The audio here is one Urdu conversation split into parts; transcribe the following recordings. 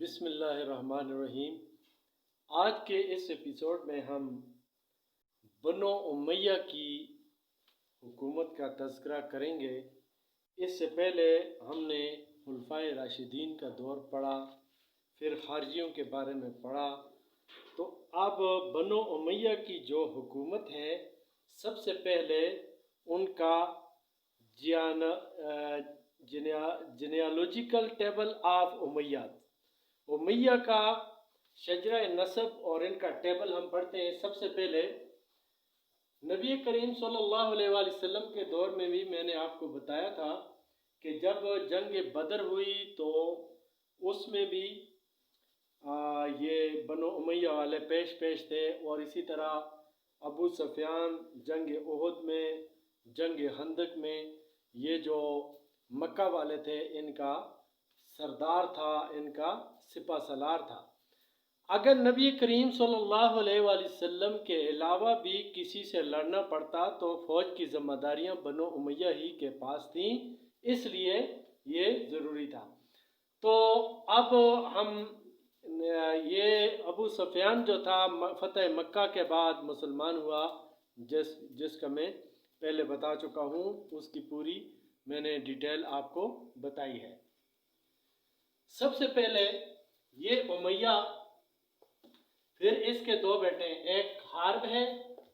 بسم اللہ الرحمن الرحیم۔ آج کے اس ایپیسوڈ میں ہم بنو امیہ کی حکومت کا تذکرہ کریں گے۔ اس سے پہلے ہم نے خلفائے راشدین کا دور پڑھا، پھر خارجیوں کے بارے میں پڑھا۔ تو اب بنو امیہ کی جو حکومت ہے، سب سے پہلے ان کا جینیالوجیکل ٹیبل آف امیہ، امیہ کا شجرہ نسب اور ان کا ٹیبل ہم پڑھتے ہیں۔ سب سے پہلے نبی کریم صلی اللہ علیہ وآلہ وسلم کے دور میں بھی میں نے آپ کو بتایا تھا کہ جب جنگ بدر ہوئی تو اس میں بھی یہ بنو امیہ والے پیش تھے، اور اسی طرح ابو سفیان جنگ احد میں، جنگ خندق میں، یہ جو مکہ والے تھے ان کا سردار تھا، ان کا سپہ سالار تھا۔ اگر نبی کریم صلی اللہ علیہ وآلہ وسلم کے علاوہ بھی کسی سے لڑنا پڑتا تو فوج کی ذمہ داریاں بنو امیہ ہی کے پاس تھیں، اس لیے یہ ضروری تھا۔ تو اب ہم یہ ابو سفیان جو تھا فتح مکہ کے بعد مسلمان ہوا، جس کا میں پہلے بتا چکا ہوں، اس کی پوری میں نے ڈیٹیل آپ کو بتائی ہے۔ سب سے پہلے یہ امیہ، پھر اس کے دو بیٹے ہیں، ایک حارب ہے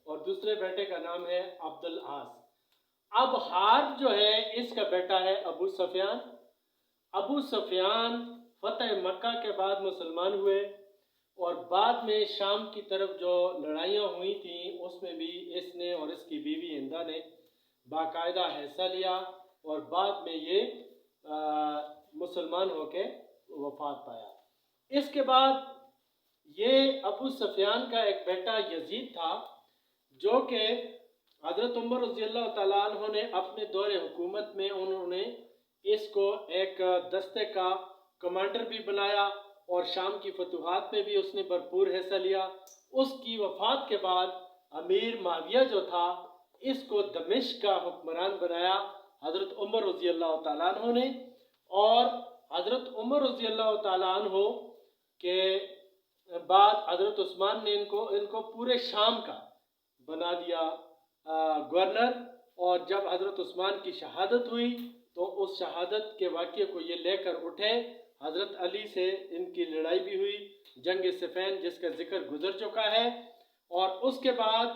اور دوسرے بیٹے کا نام ہے عبد العاص۔ اب حارب جو ہے اس کا بیٹا ہے ابو سفیان۔ ابو سفیان فتح مکہ کے بعد مسلمان ہوئے، اور بعد میں شام کی طرف جو لڑائیاں ہوئی تھیں اس میں بھی اس نے اور اس کی بیوی ہندہ نے باقاعدہ حصہ لیا، اور بعد میں یہ مسلمان ہو کے وفات پایا۔ اس کے بعد یہ ابو سفیان کا ایک بیٹا یزید تھا، جو کہ حضرت عمر رضی اللہ تعالیٰ عنہ نے اپنے دور حکومت میں انہوں نے اس کو ایک دستے کا کمانڈر بھی بنایا، اور شام کی فتوحات میں بھی اس نے بھرپور حصہ لیا۔ اس کی وفات کے بعد امیر معاویہ جو تھا، اس کو دمشق کا حکمران بنایا حضرت عمر رضی اللہ تعالیٰ عنہ نے، اور حضرت عمر رضی اللہ تعالیٰ عنہ کے بعد حضرت عثمان نے ان کو پورے شام کا بنا دیا گورنر۔ اور جب حضرت عثمان کی شہادت ہوئی تو اس شہادت کے واقعے کو یہ لے کر اٹھے۔ حضرت علی سے ان کی لڑائی بھی ہوئی، جنگ صفین جس کا ذکر گزر چکا ہے۔ اور اس کے بعد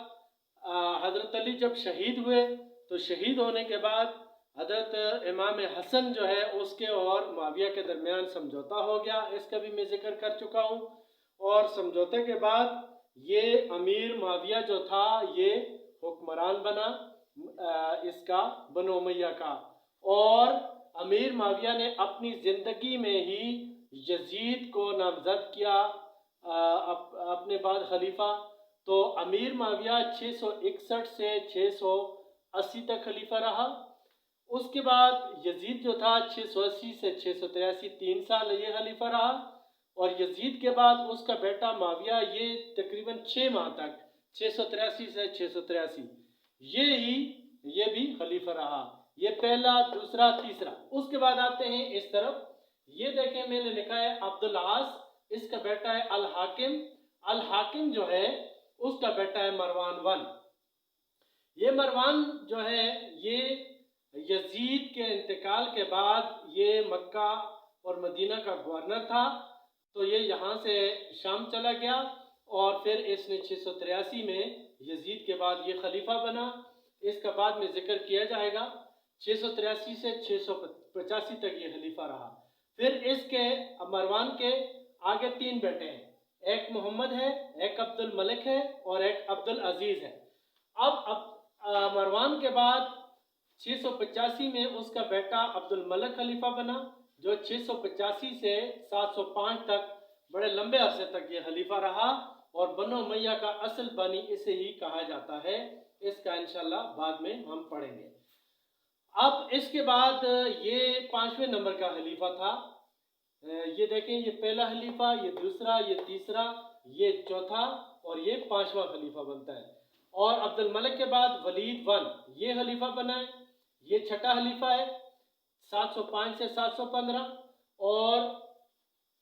حضرت علی جب شہید ہوئے تو شہید ہونے کے بعد حضرت امام حسن جو ہے اس کے اور معاویہ کے درمیان سمجھوتا ہو گیا، اس کا بھی میں ذکر کر چکا ہوں۔ اور سمجھوتے کے بعد یہ امیر معاویہ جو تھا یہ حکمران بنا اس کا بنو امیہ کا، اور امیر معاویہ نے اپنی زندگی میں ہی یزید کو نامزد کیا اپنے بعد خلیفہ۔ تو امیر معاویہ 661 سے 680 تک خلیفہ رہا۔ اس کے بعد یزید جو تھا 680 سے 683 3 سال یہ خلیفہ رہا، اور یزید کے بعد اس کا بیٹا معاویہ یہ تقریباً 6 ماہ تک 683 سے 683 یہ بھی خلیفہ رہا۔ یہ پہلا، دوسرا، تیسرا۔ اس کے بعد آتے ہیں اس طرف، یہ دیکھیں میں نے لکھا ہے عبد العاص، اس کا بیٹا ہے الحاکم۔ الحاکم جو ہے اس کا بیٹا ہے مروان 1۔ یہ مروان جو ہے یہ یزید کے انتقال کے بعد یہ مکہ اور مدینہ کا گورنر تھا، تو یہ یہاں سے شام چلا گیا، اور پھر اس نے 683 میں یزید کے بعد یہ خلیفہ بنا۔ اس کا بعد میں ذکر کیا جائے گا۔ 683 سے 685 تک یہ خلیفہ رہا۔ پھر اس کے مروان کے آگے 3 بیٹے ہیں، ایک محمد ہے، ایک عبد الملک ہے، اور ایک عبد العزیز ہے۔ اب مروان کے بعد 685 میں اس کا بیٹا عبد الملک خلیفہ بنا، جو 685 سے 705 تک بڑے لمبے عرصے تک یہ خلیفہ رہا، اور بنو امیہ کا اصل بانی اسے ہی کہا جاتا ہے۔ اس کا انشاءاللہ بعد میں ہم پڑھیں گے۔ اب اس کے بعد یہ 5ویں نمبر کا خلیفہ تھا۔ یہ دیکھیں، یہ پہلا خلیفہ، یہ دوسرا، یہ تیسرا، یہ چوتھا، اور یہ 5واں خلیفہ بنتا ہے۔ اور عبد الملک کے بعد ولید 1 یہ خلیفہ بنا ہے، یہ چھٹا خلیفہ ہے 705 سے 715۔ اور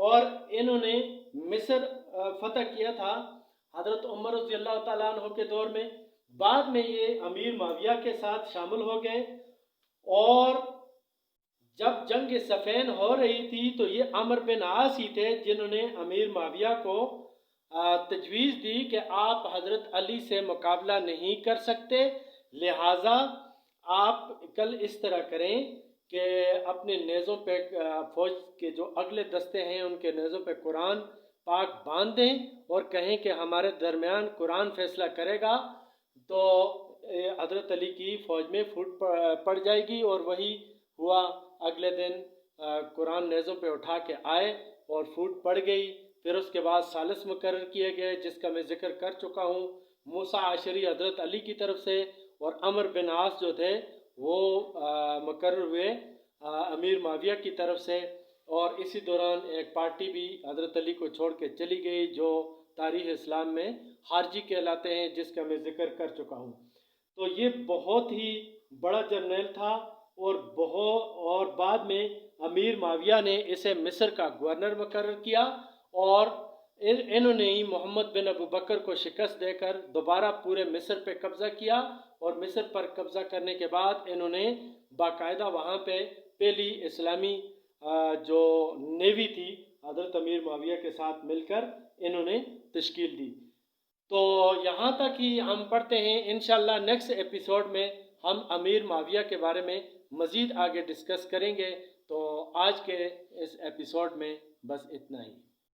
اور انہوں نے مصر فتح کیا تھا حضرت عمر رضی اللہ تعالیٰ عنہ کے دور میں۔ بعد میں یہ امیر معاویہ کے ساتھ شامل ہو گئے، اور جب جنگ صفین ہو رہی تھی تو یہ عمرو بن عاص ہی تھے جنہوں نے امیر معاویہ کو تجویز دی کہ آپ حضرت علی سے مقابلہ نہیں کر سکتے، لہٰذا آپ کل اس طرح کریں کہ اپنے نیزوں پہ فوج کے جو اگلے دستے ہیں ان کے نیزوں پہ قرآن پاک باندھ دیں اور کہیں کہ ہمارے درمیان قرآن فیصلہ کرے گا، تو حضرت علی کی فوج میں پھوٹ پڑ جائے گی۔ اور وہی ہوا، اگلے دن قرآن نیزوں پہ اٹھا کے آئے اور پھوٹ پڑ گئی۔ پھر اس کے بعد ثالث مقرر کیے گئے جس کا میں ذکر کر چکا ہوں، موسیٰ عاشری حضرت علی کی طرف سے، اور عمرو بن عاص جو تھے وہ مقرر ہوئے امیر معاویہ کی طرف سے۔ اور اسی دوران ایک پارٹی بھی حضرت علی کو چھوڑ کے چلی گئی جو تاریخ اسلام میں خارجی کہلاتے ہیں، جس کا میں ذکر کر چکا ہوں۔ تو یہ بہت ہی بڑا جرنیل تھا، اور بعد میں امیر معاویہ نے اسے مصر کا گورنر مقرر کیا، اور انہوں نے ہی محمد بن ابو بکر کو شکست دے کر دوبارہ پورے مصر پہ قبضہ کیا، اور مصر پر قبضہ کرنے کے بعد انہوں نے باقاعدہ وہاں پہ پہلی اسلامی جو نیوی تھی حضرت امیر معاویہ کے ساتھ مل کر انہوں نے تشکیل دی۔ تو یہاں تک ہی ہم پڑھتے ہیں، انشاءاللہ نیکسٹ ایپیسوڈ میں ہم امیر معاویہ کے بارے میں مزید آگے ڈسکس کریں گے۔ تو آج کے اس ایپیسوڈ میں بس اتنا ہی۔